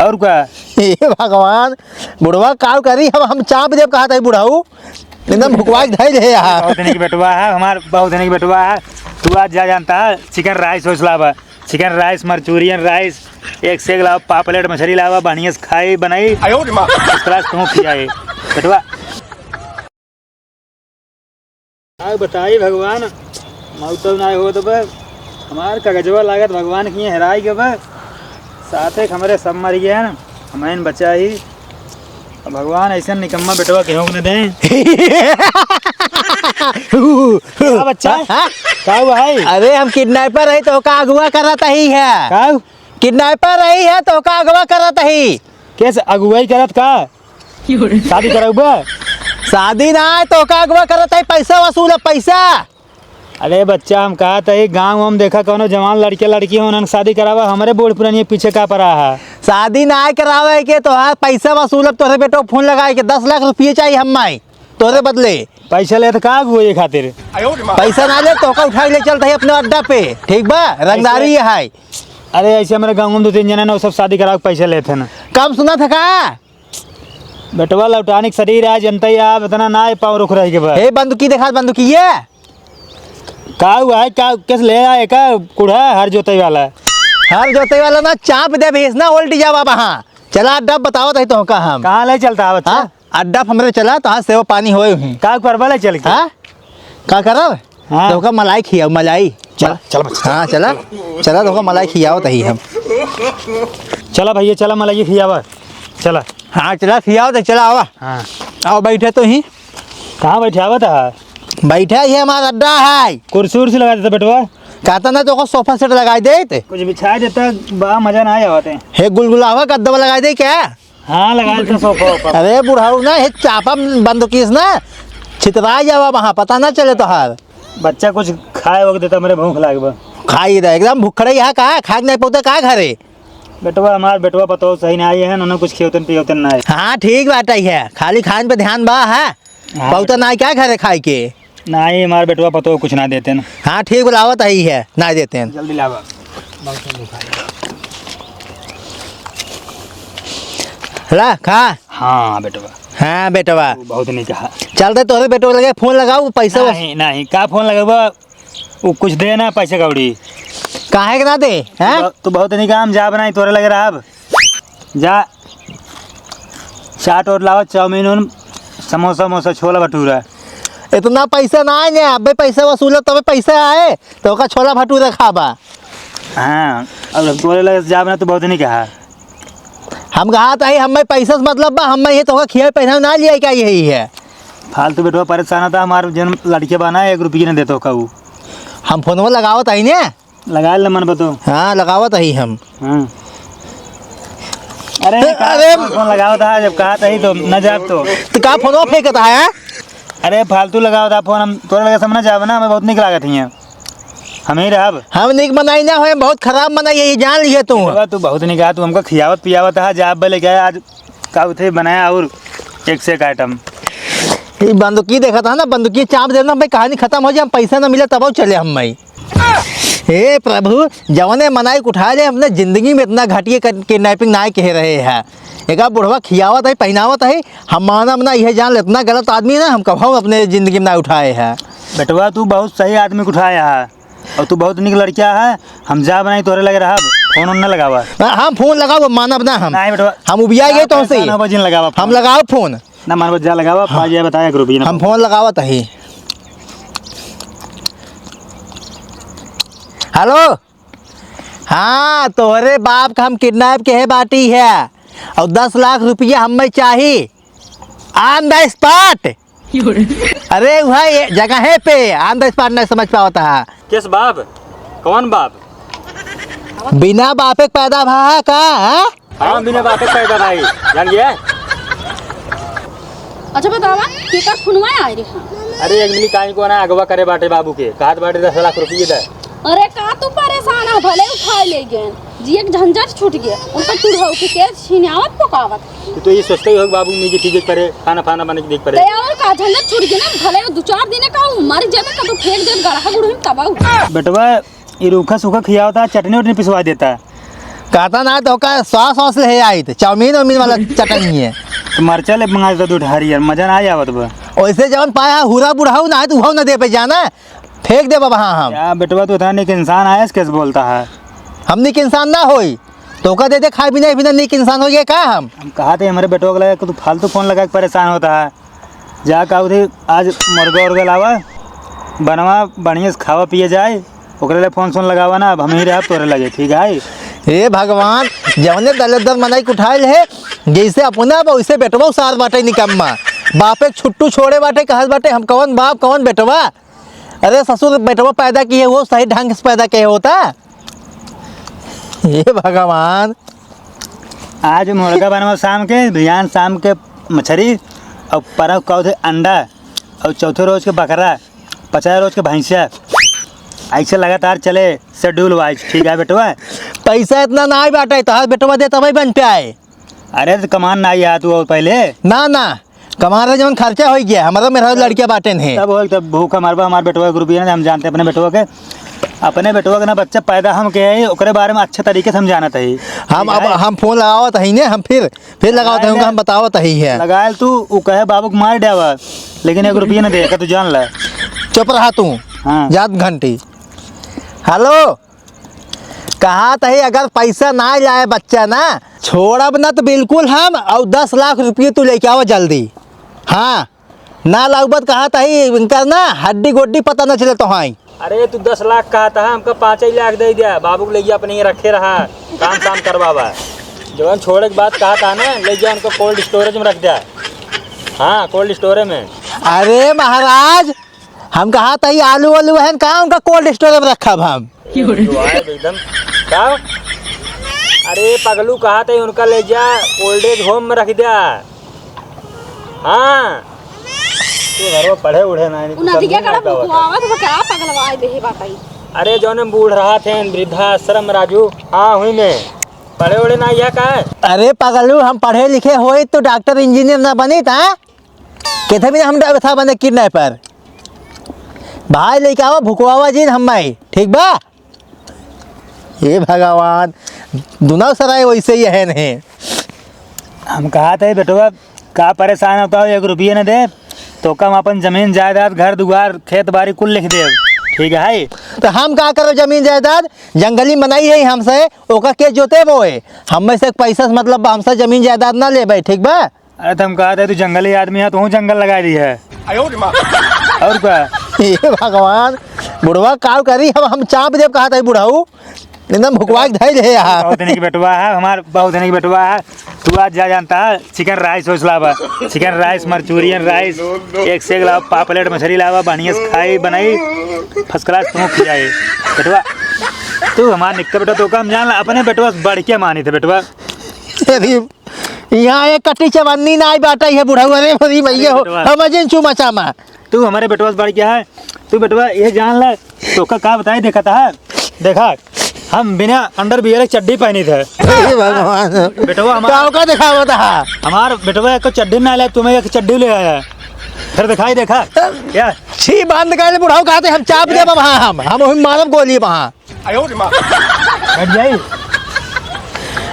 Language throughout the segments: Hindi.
और क्या? हे भगवान, बुढ़वा काव करी हम चाप देव कहा था बुढ़ाऊ एकदम भुकवा धैल है यार। बहुत दिन की बेटवा है हमार, बहुत दिन की बेटवा है। तू आज जा जानता है चिकन राइस हो लावा, चिकन राइस मंचूरियन राइस एक से एक लावा, पापलेट मछली लावा, बढ़िया से खाई बनाई इस क्लास तुम खियाए बेटवा। बताइए भगवान मौत ना हो तो हमार कागजवा लागत भगवान की हेराई के साथे हमारे सब मर गए हैं, हमें बचा ही भगवान ऐसा निकम्मा बेटवा केहू न दे। बच्चा का भाई? अरे हम किडनैपर है तो का अगवा करत ही है। का किडनैपर रही है तो का अगवा करत ही। कैसे अगुवाई करत का? शादी कराऊबा? शादी ना है तो का अगवा करत है, पैसा वसूल है पैसा। अरे बच्चा हम कहा था गाँव हम देखा कौनो जवान लड़के लड़की हो उन्होंने शादी करावा, हमारे बूढ़ पुरानी पीछे का पड़ा है। शादी ना करावे के तो हाँ पैसा वसूल तोहरे बेटो फोन लगाए के 10 लाख रुपये चाहिए हम तोहरे बदले। पैसा ले तो का अगुवाई खातिर? पैसा ना ले तो का उठा ले चलता है अपने अड्डा पे, ठीक बा रंगदारी है। अरे ऐसे हमारे गाँव में 2-3 जने ना सब शादी करा के पैसा लेते ना। कम सुना था का बेटवा लौटाने के शरीर है जनता ही आप इतना ना पाँव रुक रहे के बाद। हे बंदूकी देखा बंदूकी ये का हुआ है का कैसे ले आए का कूड़ा हर जोते वाला? हर जोते वाला ना चाप दे भेजना उल्टी जावा वहाँ चला अड्डा बताओ तो का हम कहाँ ले चलता है बच्चा? अड्डा हमरे चला तो हाँ सेवा पानी होए हुई का करवा ले चल के? हाँ का करब? हाँ तो का मलाई खियाओ मलाई। चल चल बच्चा। हाँ चला चला तो का मलाई खियाओ तही हम। चला भैया चला मलाई खियावा चला। हाँ चला खियाओ तो चला आवा। हाँ आओ बैठे तो ही कहाँ बैठा था? बैठे ही हमारा अड्डा है। कुर्सी उर्सी लगा देता बेटवा? कहता ना तो सोफा सेट लगा दे कुछ बिछा देता बड़ा मजा ना आते। हे गुलगुलावा गद्दा लगा दे क्या? हाँ लगा देता सोफा ऊपर। अरे बुढ़ाऊ ना हे चापा बंदूकीस ना छितरा जावा वहाँ पता ना चले तो हार। बच्चा कुछ खाए वक्त देता मेरे भूख लागे बा। खाई रहा एकदम भूखड़े यहाँ कहा खा नहीं पाते कहा घरे। बेटवा हमार बेटवा पतो सही ना आई है उन्होंने कुछ खियोतन पियोतन ना है। हाँ ठीक बात है खाली खान पे ध्यान बा है पौता ना क्या घरे खाए के ना ही हमारे बेटवा पतो कुछ ना देते ना। हाँ ठीक बुलावत ही है ना देते हैं जल्दी लावा। ला खा। हाँ बेटवा। हाँ बेटवा बहुत नहीं कहा। चलते तोहरे बेटो लगे फोन लगाओ पैसा नहीं नहीं का फोन लगेगा वो कुछ दे ना पैसे कौड़ी काहे के ना दे हैं? तू बहुत नहीं काम जा बनाई तोरे लगे रहा अब जा चाट और लावा चाउमीन उन समोसा मोसा छोला भटूरा। इतना पैसा ना आए अब पैसा वसूल तब पैसा आए तो का छोला भटूरा खाबा। हाँ अब तोरे लगे जा बना तो बहुत नहीं कहा। हम कहा था हमें पैसा से मतलब बा हमें ये तो खिया पैसा ना लिया क्या यही है। फालतू बेटवा परेशान था हमारे जन्म लड़के बना 1 रुपये नहीं देते कहू। हम फोनवा लगावत ही ने लगा ले मन बतो। हाँ लगावत ही हम। हाँ अरे अरे फोन लगावा था जब कहा था ही तो न जाब तो का फोनवा फेंकता है? अरे फालतू लगावा था फोन हम तोरे लगे समझ जाब ना हमें बहुत निक लागत है हम ही रहा। हम निक मनाई ना हो बहुत खराब मनाई यही जान लिए तू। तू बहुत नहीं कहा तू हमको खियावत पियावत है जाब बोले क्या आज का उठे बनाया और एक से एक आइटम। बंदूकी देखा था ना बंदूकी चाप देना भाई कहानी खत्म हो जाए हम पैसा ना मिले तब चले हम भाई। हे प्रभु जवने मनाई उठा ले अपने जिंदगी में इतना घटिया किडनैपिंग ना कह रहे हैं। एक बुढ़वा खियावत है पहनावत है हम माना मना यह जान ले इतना गलत आदमी ना हम कभी अपने ज़िंदगी में ना उठाए हैं। बेटवा तू बहुत सही आदमी को उठाया है और तू बहुत निक लड़किया है। हम जा बनाई तोरे लगे रहा फोन न लगावा। हम फोन लगाओ मानब ना हम नहीं बेटवा हम उबिया गए तो से लगावा हम लगाओ फोन ना मन जा लगावा हाँ। बताया ग्रुप हम फोन लगावत ही। हेलो हाँ तोहरे बाप का हम किडनैप के है बाटी है और 10 लाख रुपया हमें चाहिए ऑन द स्पॉट। अरे वह जगह है पे ऑन द स्पॉट नहीं समझ पाता है। किस बाप? कौन बाप? बिना बापे पैदा भा का? हाँ बिना बापे पैदा भाई जान गया। अच्छा बतावा केकर खुनवा आई रे? हाँ अरे एक मिली काई को ना अगवा करे बाटे बाबू के कहत बाटे 10 लाख रुपये दे। अरे का तू परेशान है भले उठा ले गए जी एक झंझट छूट गया उनका चूल्हा के छिनावत पकावत। तो ये सोचते हो बाबू मुझे चीजें करे खाना फाना बने देख पड़े और का झंझट छूट गया ना भले 2-4 दिन का मर जाबे का तो फेंक दे गड़हा गुड़ हम तबाऊ। बेटवा ये रूखा सूखा खिया होता चटनी वटनी पिसवा देता कहता ना तो का सॉस ले आई थे चाउमीन वाउमीन वाला चटनी है। तो मरचा ले मंगा देता दूध हरी यार, मजा ना आवत बा। वैसे जवन पाया हुरा बुढ़ाऊ ना है तो उहाऊ ना दे पे जाना, फेंक दे बाबा। हाँ हम क्या बेटवा तू था, नहीं इंसान आया कैसे बोलता है। हम निक इंसान ना होई तो का दे दे खाए बिना बिना निक इंसान हो गया का हम कहा थे हमारे बेटवा को लगा कि तू फालतू फोन लगा के परेशान होता है। जा कहा थे आज मुर्गा उर्गा लावा बनवा बढ़िया से खावा पिए जाए, ओकरे लिए फोन सोन लगावा ना, अब हम ही रह तोरे लगे। ठीक है हे भगवान, जवने दलत दल मनाई उठाइल है जैसे अपना वैसे बेटवा सार बाटे निकम्मा। बापे छुट्टू छोड़े बाटे कहत बाटे हम कौन बाप कौन बेटवा। अरे ससुर बेटवा पैदा किए वो सही ढंग से पैदा किए होता। हे भगवान, आज मुर्गा बनवा शाम के, बिहान शाम के मछली और परव कौ थे अंडा और चौथे रोज के बकरा, 50 रोज के भैंसिया, ऐसे लगातार चले शेड्यूल वाइज। ठीक है बेटवा। पैसा इतना ना बाटे तो बेटवा दे तभी बन पे आए। अरे तो कमान ना आया तू और पहले ना ना कमा रहे जवन खर्चा हो गया हमारा मेरा लड़कियां बाटे है तब हो तब भूखा मारबा। हमारे बेटवा के ग्रुप हम जानते हैं अपने बेटवा के ना बच्चा पैदा हम के है ओकरे बारे में अच्छे तरीके से हम जानत है। हम अब हम फोन लगावत ही ने, हम फिर लगावत हूँ, हम बतावत ही है। लगायल तू वो कहे बाबू को मार देवा, लेकिन 1 रुपया ना दे तू जान ले। चुप रहा तू। हाँ जात घंटी। हेलो, कहा तही अगर पैसा ना लाए बच्चा ना छोड़ब ना तो बिल्कुल हम और 10 लाख रुपये तू लेके आओ जल्दी। हाँ ना लागबत कहा तही इनका ना हड्डी गोड्डी पता न चले तो हाँ। अरे तू 10 लाख कहा था, हमका 5 लाख दे दिया। बाबू को ले गया अपने ही रखे रहा, काम शाम करवावा। जब छोड़े के बाद कहा था ना ले गया उनको कोल्ड स्टोरेज में रख दिया। हाँ कोल्ड स्टोरेज में। अरे महाराज हम कहा तही आलू वालू है कहाँ उनका कोल्ड स्टोरेज में रखा हम एकदम क्या। अरे पगलू कहा था उनका ले जा ओल्ड एज होम में रख दिया। हाँ तू घर में पढ़े उड़े ना नदिया का बुकवावत वो क्या पगलवाए देहे बताई। अरे जो ने बूढ़ रहा थे वृद्धाश्रम राजू। हाँ हुई में पढ़े उड़े ना यह का है। अरे पगलू हम पढ़े लिखे होए तो डॉक्टर इंजीनियर ना बनी था कहते भी हम था बने किडनैपर। भाई लेके आओ भुकवावा जी हम भाई ठीक बा। हे भगवान दुना सराय वैसे ही है नहीं। हम कहा थे बेटवा का परेशान होता हो 1 रुपये न दे तो कम अपन जमीन जायदाद घर दुआर खेत बाड़ी कुल लिख दे। ठीक है तो हम का करो जमीन जायदाद जंगली बनाई है हमसे ओका के जोते वो है हम से पैसा से मतलब हमसे जमीन जायदाद ना ले भाई ठीक बा। अरे तो हम कहा थे तू जंगली आदमी है तो जंगल लगा दी है और क्या। हे भगवान बुढ़वा काव करी हम चाप देव कहा था बुढ़ाऊ एकदम भुकवा के धैल है यहाँ। बहुत देने की बेटवा है हमारे, बहुत देने की बेटवा है। तू आज जा जानता है चिकन राइस हो लावा, चिकन राइस मंचूरियन राइस 1 से 1 लावा, पापलेट मछली लावा बढ़िया से खाई बनाई फर्स्ट क्लास तुम खिलाए बेटवा। तू हमारा निक्का बेटा तो हम जान ला अपने बेटवा बढ़ के मानी थे बेटवा। यहाँ एक कट्टी चवन्नी ना आई बाटा है बुढ़ाऊ। अरे भरी भैया हो हम अजिन चू मचामा तू हमारे बेटवा से बढ़ क्या है। तू बेटवा ये जान ला तो का बताए देखा था देखा हम बिना अंडर बियर चड्डी पहनी थे। भगवान बेटवा हमारा का देखा होता है हमार बेटवा को चड्डी ना लाया तुम्हें एक चड्डी ले आया फिर दिखाई देखा क्या छी बांध कर बुढ़ाऊ कहते हम चाप दे वहाँ हम मारब गोली वहाँ हट जाई।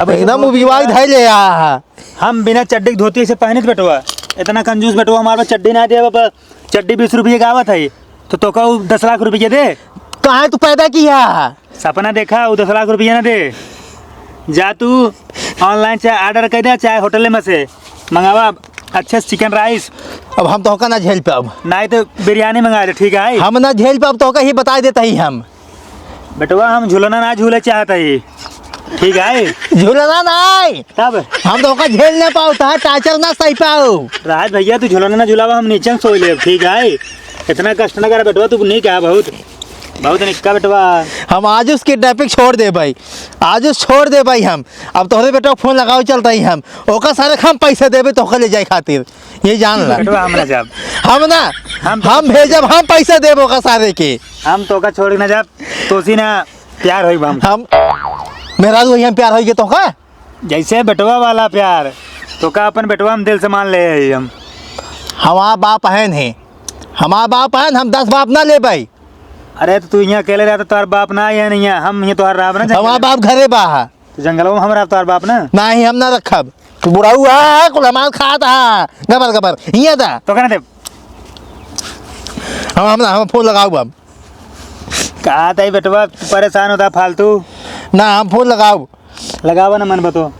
अब एकदम विवाह धैल है हम बिना चड्डी की धोती से पहने थे बेटवा। इतना कंजूस बेटवा हमारे चड्डी ना दे बाबा। चड्डी 20 रुपये का आवत है तो का 10 लाख रुपये दे। कहाँ तू पैदा किया सपना देखा वो 10 लाख रुपये ना दे। जा तू ऑनलाइन चाहे ऑर्डर कर दे चाहे होटल में से मंगावा अच्छे से चिकन राइस। अब हम तो ना झेल पे अब नहीं तो बिरयानी मंगा दे। ठीक है हम ना झेल पे अब तो ही बता देता ही हम बेटवा हम झूलना ना झूले चाहता ही। ठीक है झूलना नहीं तब हम तो झेल ना पाओ तो टाचर ना सही पाओ। राज भैया तू झूलना ना झूलावा हम नीचे सो ले। ठीक है इतना कष्ट ना कर बेटवा तू नहीं कहा बहुत बहुत निक्का बेटवा। हम आज उस किडनैपिंग छोड़ दे भाई आज उस छोड़ दे भाई हम अब तोहरे बेटा फोन लगाओ चलता ही हम ओका सारे हम पैसे देवे तो ले जाए खातिर ये जान ला बेटवा हम ना जाब हम भेजब हम पैसे देव ओका सारे के हम तो का छोड़ ना जाब तोसी ना प्यार होई हम मेरा तो हम प्यार हो गया तो का जैसे बेटवा वाला प्यार तो का अपन बेटवा हम दिल से मान ले हम। हमारा बाप है हमारा बाप है हम 10 बाप ना ले भाई। अरे तो तू यहाँ अकेले रहता तुम्हारा बाप ना है नहीं है हम ये तुम्हारा राम ना हमारा बाप घरे बा जंगलों में हमरा तोर बाप ना नहीं हम ना रखब तू बुढ़ाऊ है कुल हमार खाता है गबर गबर हिया था तो कहना दे हम फोन लगाऊ अब कहा था बेटवा तू परेशान होता फालतू ना हम फोन लगाऊ लगावा ना मन बतो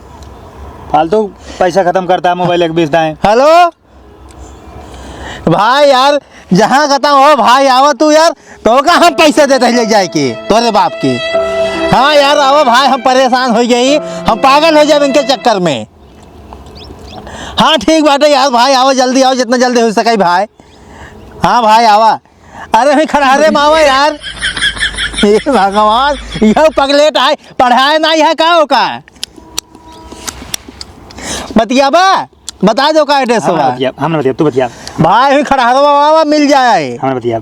फालतू पैसा खत्म करता है मोबाइल एक बेचता है। हेलो भाई यार जहाँ खत्म हो भाई आवा तू यार तो का हम पैसे देते ले जाए के तोरे बाप के। हाँ यार आवा भाई हम परेशान हो गई हम पागल हो जाए इनके चक्कर में। हाँ ठीक बात है यार भाई आओ जल्दी आओ जितना जल्दी हो सके भाई। हाँ भाई आवा अरे मैं खड़ारे मावा यार हे भगवान यह पगलेट आए पढ़ाए ना यह का होगा बतियाबा बता दो का एड्रेस होगा हमने बतिया तू बतिया भाई मैं खड़ारे बाबा मिल जाए हमने बतिया।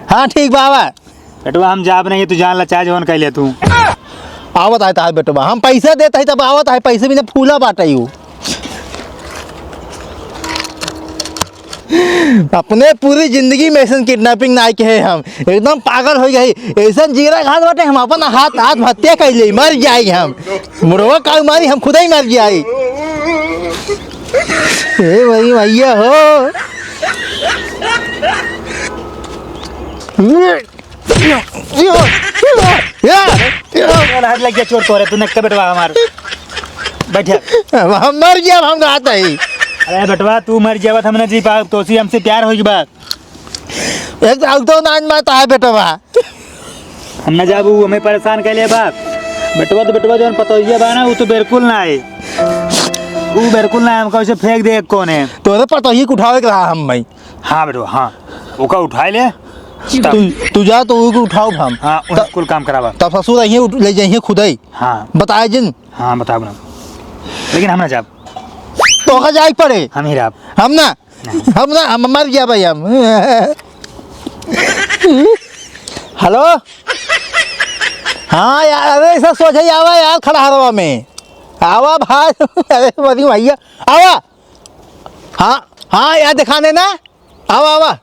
हाँ ठीक बाबा बेटवा हम जाब नहीं तू जान ला चाहे जवन कह ले तू आवत आए था बेटवा हम पैसे देते है तब आवत है पैसे भी ना फूला बाटा यू अपने पूरी जिंदगी में ऐसा किडनैपिंग ना के है हम एकदम पागल हो गई ऐसा जीरा घात बाटे हम अपन हाथ हाथ हत्या कर ले मर जाए हम मुड़वा का मारी हम खुद ही मर जाए। ए भाई भैया हो हाथ लग गया चोर तोरे तू नक्का बेटवा हमार बैठे हम मर गया हम गाता ही। अरे बेटवा तू मर जावत हमने जी पाप तोसी हमसे प्यार होगी बात एक तो नाच माता है बेटवा हम न जाबू हमें परेशान कर ले बाप बेटवा तो बेटवा जो पता ही बा ना वो तो बिल्कुल ना है वो बिल्कुल ना है हमको उसे फेंक दे कौन है तोरे पर तो ही उठावे के रहा हम भाई। हाँ बेटवा हाँ वो का उठा ले तू जा तो वो उठाओ हम हाँ कुल काम करावा तब ससुर यहीं ले जाइए खुद ही हाँ बताए जिन हाँ बताओ ना लेकिन हम ना जाब तो का जाए पड़े हम ही राब हम ना हम मर गया भाई हम। हेलो हाँ यार अरे ऐसा सोच ही आवा यार खड़ा हरवा में आवा भाई अरे बड़ी भैया आवा हाँ हाँ यार दिखाने ना आवा आवा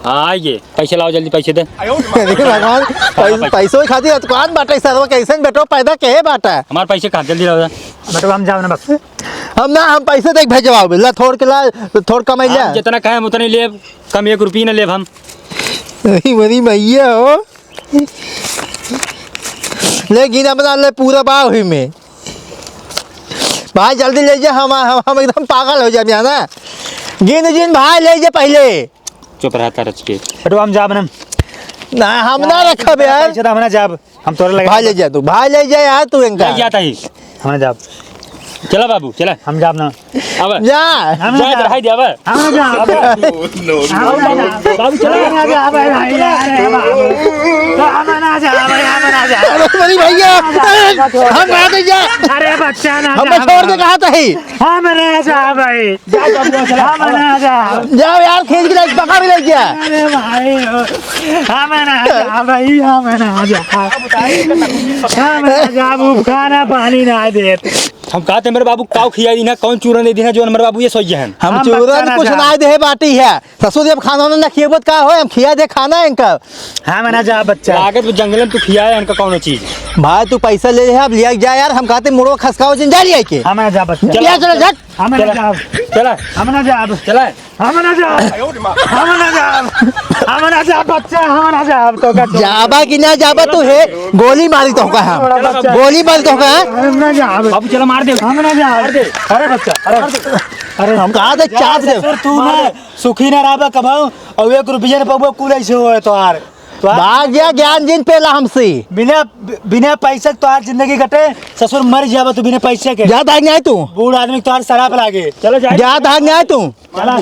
हाँ ये पैसे लाओ जल्दी पैसे दे अरे भगवान पैसों की खातिर दुकान बाटे सर कैसे बेटो पैदा के बाटा हमारे पैसे कहाँ जल्दी लाओ बेटवा हम जाओ ना बस हम पैसे देख भेजवाओ ला थोड़ के ला थोड़ कमाई ला जितना कहे हम उतना ले कम 1 रुपये न ले हम बड़ी भैया हो लेकिन अपना ले पूरा बाव ही में भाई जल्दी ले जा हम एकदम पागल हो जाए ना गिन जिन भाई ले जा पहले चुप रहता रच के बेटवा हम जाब ना हम ना रखब यार पैसे हम ना जाब हम तोरे लगे भाई ले जा तू भाई ले जा यार तू इनका जाता ही हम जाब चला बाबू चला हम जाब ना अब जा हम जा रहा दे अब हम जा बाबू चला हम जा अरे बड़ी भैया हम आ गए जा अरे बच्चा ना हम छोड़ के कहा था ही हम ना जा भाई हम ना जा जाओ यार खींच के पकड़ ले गया अरे भाई हम ना जा भाई हम ना जा हम ना जा वो खाना पानी ना दे हम कहते मेरे बाबू काव खियाई ना कौन चूरन नहीं देना जो हमारे बाबू ये सोई है हम चूरन कुछ ना दे बाटी है ससुर जब खाना ना खिएबो का हो हम खिया दे खाना इनका हम ना जा बच्चा लागत जंगल में तू खियाए इनका कौन चीज भाई तू पैसा ले अब लिया जा यार हम कहते मुड़ो खसकाओ जिन जा लिया के हम ना जा बच्चा चला चला झट हम ना जा चला हम ना जा चला हम ना जा हम ना जा हम ना जा बच्चा हम ना जा तो जाबा कि ना जाबा तू है गोली मारी तो का हम गोली मारी तो का हम ना जा बाबू चलो मार दे हम ना जा अरे बच्चा अरे हम कहा थे चाप दे तू ना सुखी ना राबा कमाओ और 1 रुपया न पाबो कुल ऐसे हो तो यार भाग गया ज्ञान जिन पेला हमसे बिना पैसे तो आज जिंदगी कटे ससुर मर जाबा तू बिना पैसे के जा भाग नहीं तू बूढ़ आदमी तो शराब लागे चलो जा भाग नहीं तू चला